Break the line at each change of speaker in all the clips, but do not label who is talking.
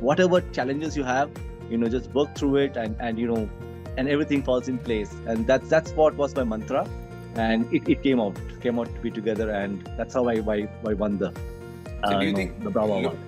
whatever challenges you have, just work through it, and everything falls in place. And that's what was my mantra, and it came out to be together, and that's how I won the
So do you think
the Bravo Award.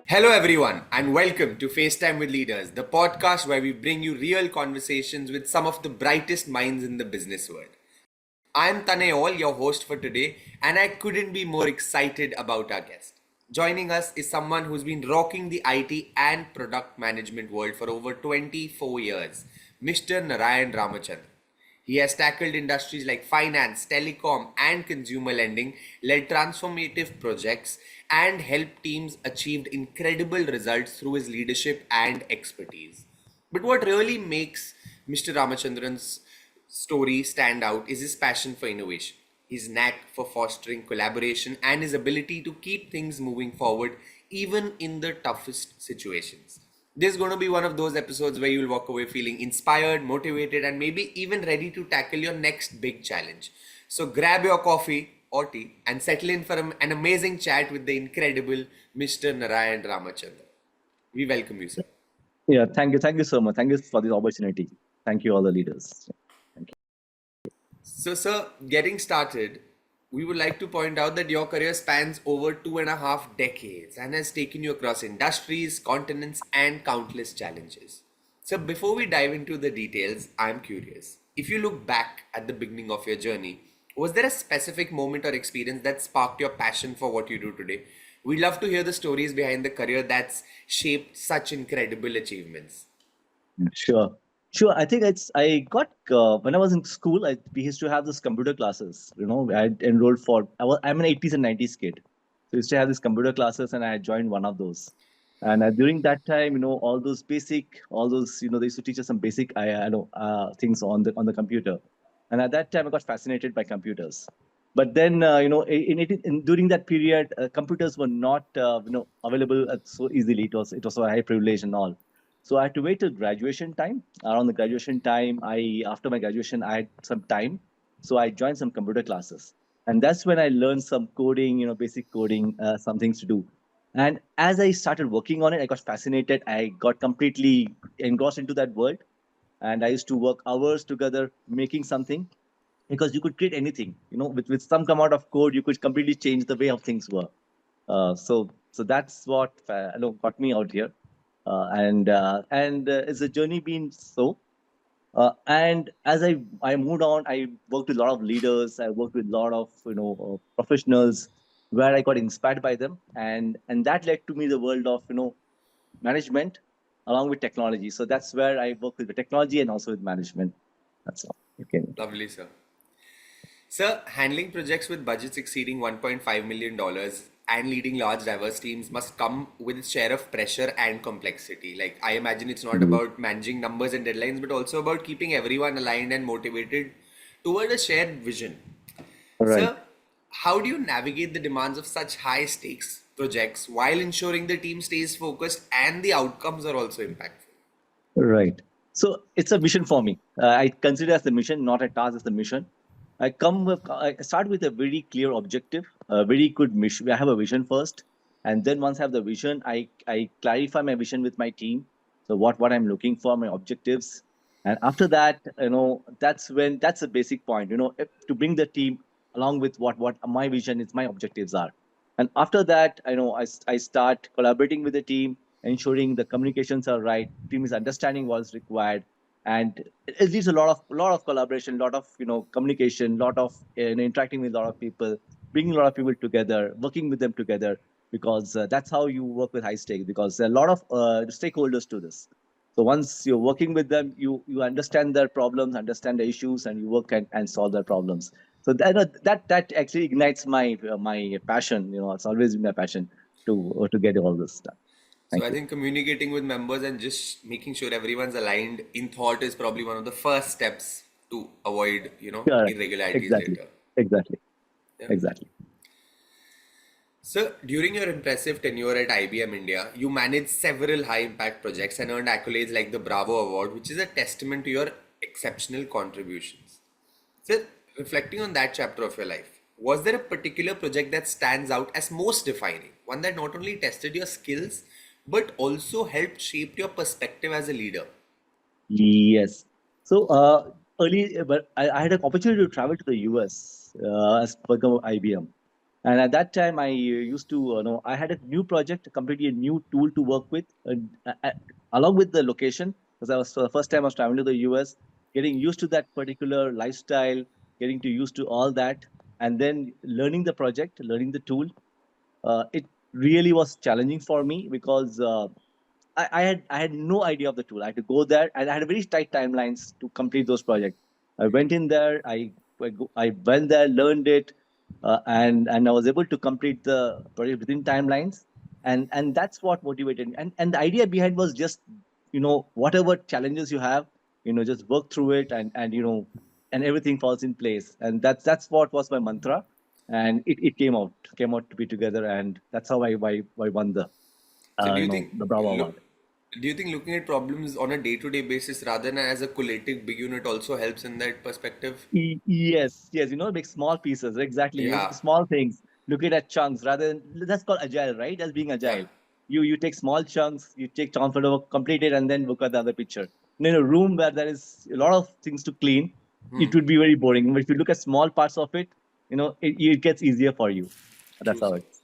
Hello, everyone, and welcome to FaceTime with Leaders, the podcast where we bring you real conversations with some of the brightest minds in the business world. I'm Tanayol, your host for today, and I couldn't be more excited about our guest. Joining us is someone who's been rocking the IT and product management world for over 24 years, Mr. Narayan Ramachandran. He has tackled industries like finance, telecom, and consumer lending, led transformative projects, and helped teams achieve incredible results through his leadership and expertise. But what really makes Mr. Ramachandran's story stand out is his passion for innovation, his knack for fostering collaboration, and his ability to keep things moving forward even in the toughest situations. This is going to be one of those episodes where you'll walk away feeling inspired, motivated, and maybe even ready to tackle your next big challenge. So grab your coffee or tea and settle in for an amazing chat with the incredible Mr. Narayan Ramachandran. We welcome you, sir.
Yeah, thank you so much. Thank you for this opportunity. Thank you, all the leaders. Thank you.
So, sir, getting started, we would like to point out that your career spans over 2.5 decades and has taken you across industries, continents, and countless challenges. So, before we dive into the details, I'm curious. If you look back at the beginning of your journey, was there a specific moment or experience that sparked your passion for what you do today? We'd love to hear the stories behind the career that's shaped such incredible achievements.
Sure. I think I got when I was in school. We used to have this computer classes. I enrolled for. I'm an 80s and 90s kid, so I used to have these computer classes, and I joined one of those. And during that time, all those, they used to teach us some basic, I know, things on the computer. And at that time, I got fascinated by computers. But then, during that period, computers were not, available so easily. It was a high privilege and all. So I had to wait till graduation time. Around the graduation time, after my graduation, I had some time, so I joined some computer classes, and that's when I learned some coding, basic coding, some things to do. And as I started working on it, I got fascinated. I got completely engrossed into that world, and I used to work hours together making something, because you could create anything, with some amount of code, you could completely change the way of things were. So that's what got me out here, and it's a journey been so. And as I moved on, I worked with a lot of leaders. I worked with a lot of professionals, where I got inspired by them, and that led to me the world of management along with technology. So that's where I work with the technology and also with management. That's all. Okay.
Lovely, sir. Sir, handling projects with budgets exceeding $1.5 million and leading large diverse teams must come with its share of pressure and complexity. Like, I imagine it's not about managing numbers and deadlines, but also about keeping everyone aligned and motivated toward a shared vision.
Right.
Sir, how do you navigate the demands of such high stakes projects while ensuring the team stays focused and the outcomes are also impactful?
Right. So it's a mission for me. I consider as the mission, not a task as the mission. I start with a very clear objective, a very good mission. I have a vision first, and then once I have the vision, I clarify my vision with my team. So what I'm looking for, my objectives, and after that, that's a basic point. To bring the team along with what my vision is, my objectives are, and after that, I start collaborating with the team, ensuring the communications are right, team is understanding what's required, and it leads a lot of collaboration, lot of communication, lot of interacting with a lot of people, bringing a lot of people together, working with them together, because that's how you work with high stakes, because there are a lot of stakeholders to this. So once you're working with them, you understand their problems, understand the issues, and you work and solve their problems. So that actually ignites my passion. It's always been my passion to get all this done.
So
Thank
I
you.
think communicating with members and just making sure everyone's aligned in thought is probably one of the first steps to avoid,
Correct.
irregularities
Exactly.
later.
Exactly.
Yeah.
Exactly.
So, during your impressive tenure at IBM India, you managed several high impact projects and earned accolades like the Bravo Award, which is a testament to your exceptional contributions. So, reflecting on that chapter of your life, was there a particular project that stands out as most defining? One that not only tested your skills but also helped shape your perspective as a leader?
Yes. So early, but I had an opportunity to travel to the US as per the IBM, and at that time I used to know I had a new project, completely a new tool to work with, along with the location because I was for the first time I was traveling to the US, getting used to that particular lifestyle, getting to used to all that, and then learning the project, learning the tool. It really was challenging for me because I had no idea of the tool. I had to go there, and I had very tight timelines to complete those projects. I went in there. I went there, learned it, and I was able to complete the project within timelines. And that's what motivated me. And the idea behind was just whatever challenges you have, just work through it, and everything falls in place. And that's what was my mantra. And it came out to be together, and that's how I won the
So,
the Bravo
look,
Award.
do you think looking at problems on a day-to-day basis rather than as a collective big unit also helps in that perspective?
Yes, yes, make small pieces. Exactly.
Yeah,
Small things. Look at chunks rather than that's called agile, right? As being
yeah.
agile. You take small chunks, you take chunks for the complete it, and then look at the other picture. In a room where there is a lot of things to clean,
Hmm.
it would be very boring. But if you look at small parts of it, it gets easier for you. That's
True,
how
sir.
it's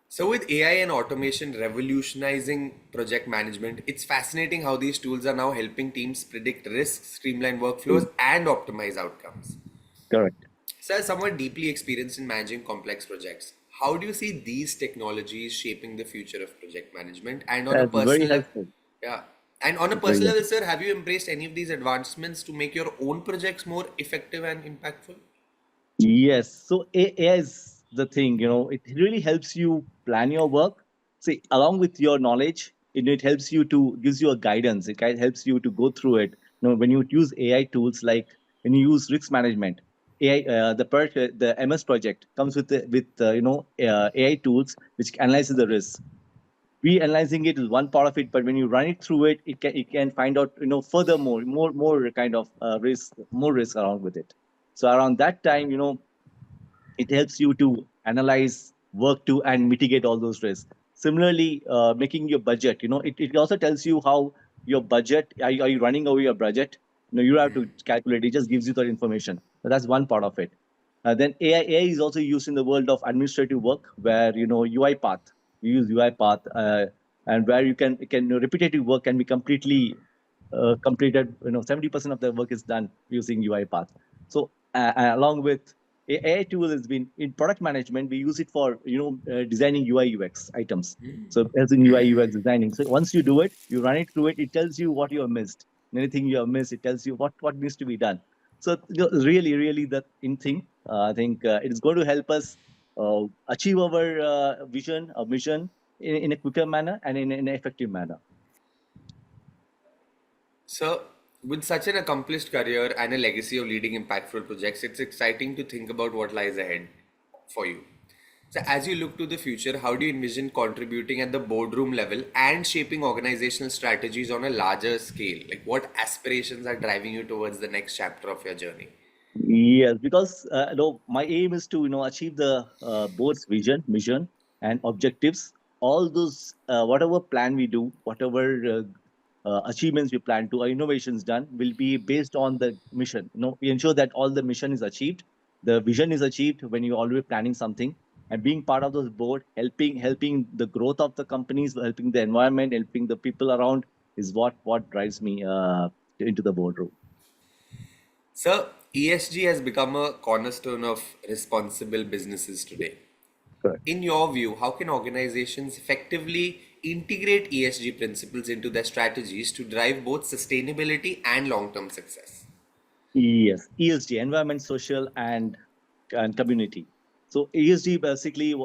So, with AI and automation revolutionizing project management, it's fascinating how these tools are now helping teams predict risks, streamline
true.
workflows, and optimize outcomes.
Correct.
So, as someone deeply experienced in managing complex projects, how do you see these technologies shaping the future of project management? And on a
That's very
personal,
helpful.
yeah, and on a
It's very
personal level,
helpful.
sir, have you embraced any of these advancements to make your own projects more effective and impactful?
Yes. So AI is the thing, it really helps you plan your work. See, along with your knowledge, it helps you to gives you a guidance. It kind of helps you to go through it. When you use AI tools like when you use risk management, the MS project comes with AI tools which analyzes the risk. We analyzing it is one part of it, but when you run it through it, it can find out furthermore more kind of risk around with it. So around that time, it helps you to analyze, work to, and mitigate all those risks. Similarly, making your budget, it also tells you how your budget, are you running over your budget? You have to calculate. It just gives you that information. So that's one part of it. Then AI is also used in the world of administrative work, where UiPath. You use UiPath, and where you can repetitive work can be completely completed. 70% of the work is done using UiPath. So along with AI tool has been in product management. We use it for designing UI UX items. So as in UI UX designing. So once you do it, you run it through it. It tells you what you have missed. Anything you have missed, it tells you what needs to be done. So really, really that in thing. I think it is going to help us achieve our vision, our mission in a quicker manner and in an effective manner.
So, with such an accomplished career and a legacy of leading impactful projects, it's exciting to think about what lies ahead for you. So, as you look to the future, how do you envision contributing at the boardroom level and shaping organizational strategies on a larger scale? Like, what aspirations are driving you towards the next chapter of your journey?
Yes, because my aim is to achieve the board's vision, mission, and objectives. All those whatever plan we do, whatever achievements we plan to, or innovations done, will be based on the mission. We ensure that all the mission is achieved, the vision is achieved when you're already planning something, and being part of those board, helping the growth of the companies, helping the environment, helping the people around is what drives me into the boardroom.
So, ESG has become a cornerstone of responsible businesses today.
Correct.
In your view, how can organizations effectively integrate ESG principles into their strategies to drive both sustainability and long term success?
Yes, ESG, environment, social, and community. So ESG basically,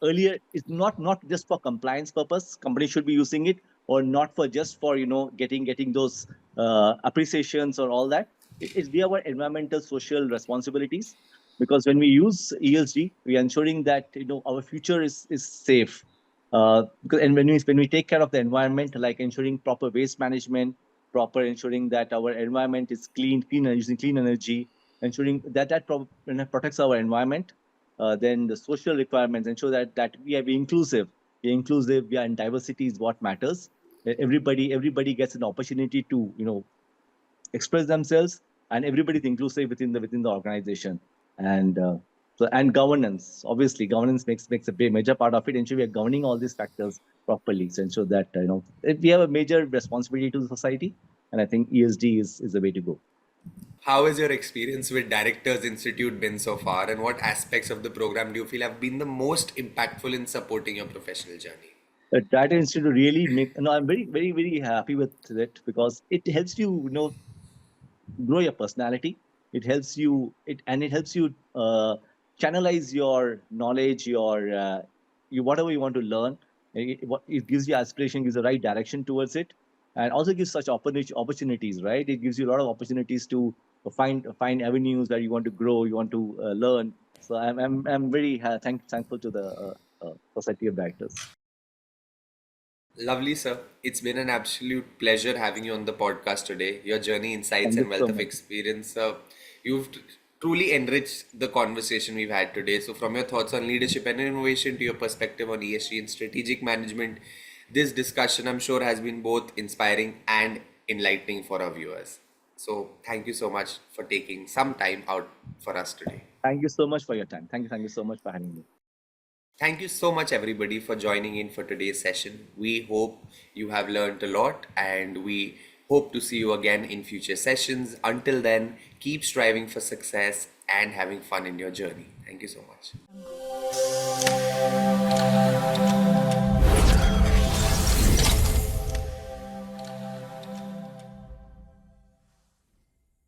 earlier it's not just for compliance purpose. Companies should be using it, or not for just for getting those appreciations or all that. It's be our environmental, social responsibilities. because when we use ESG, we are ensuring that our future is safe. And when we take care of the environment, like ensuring proper waste management, proper ensuring that our environment is clean and using clean energy, ensuring that protects our environment. Then the social requirements ensure that we are inclusive. We are in diversity is what matters. Everybody gets an opportunity to express themselves, and everybody is inclusive within the organization. And governance, obviously governance makes a big major part of it. Ensure we are governing all these factors properly, so ensure that if we have a major responsibility to the society, and I think ESG is the way to go.
How has your experience with Directors Institute been so far, and what aspects of the program do you feel have been the most impactful in supporting your professional journey?
The data institute really make no, I'm very very very happy with it, because it helps you grow your personality. It helps you channelize your knowledge, you whatever you want to learn. It gives you aspiration, gives the right direction towards it, and also gives such opportunities, right? It gives you a lot of opportunities to find avenues where you want to grow, you want to learn. So I'm very thankful to the Society of Directors.
Lovely, sir. It's been an absolute pleasure having you on the podcast today. Your journey, insights,
Thank you
and
so
wealth of
much.
experience, truly enriched the conversation we've had today. So, from your thoughts on leadership and innovation to your perspective on ESG and strategic management, this discussion, I'm sure, has been both inspiring and enlightening for our viewers. So, thank you so much for taking some time out for us today.
Thank you so much for your time. Thank you so much for having me.
Thank you so much, everybody, for joining in for today's session. We hope you have learned a lot, and we hope to see you again in future sessions. Until then, keep striving for success and having fun in your journey. Thank you so much.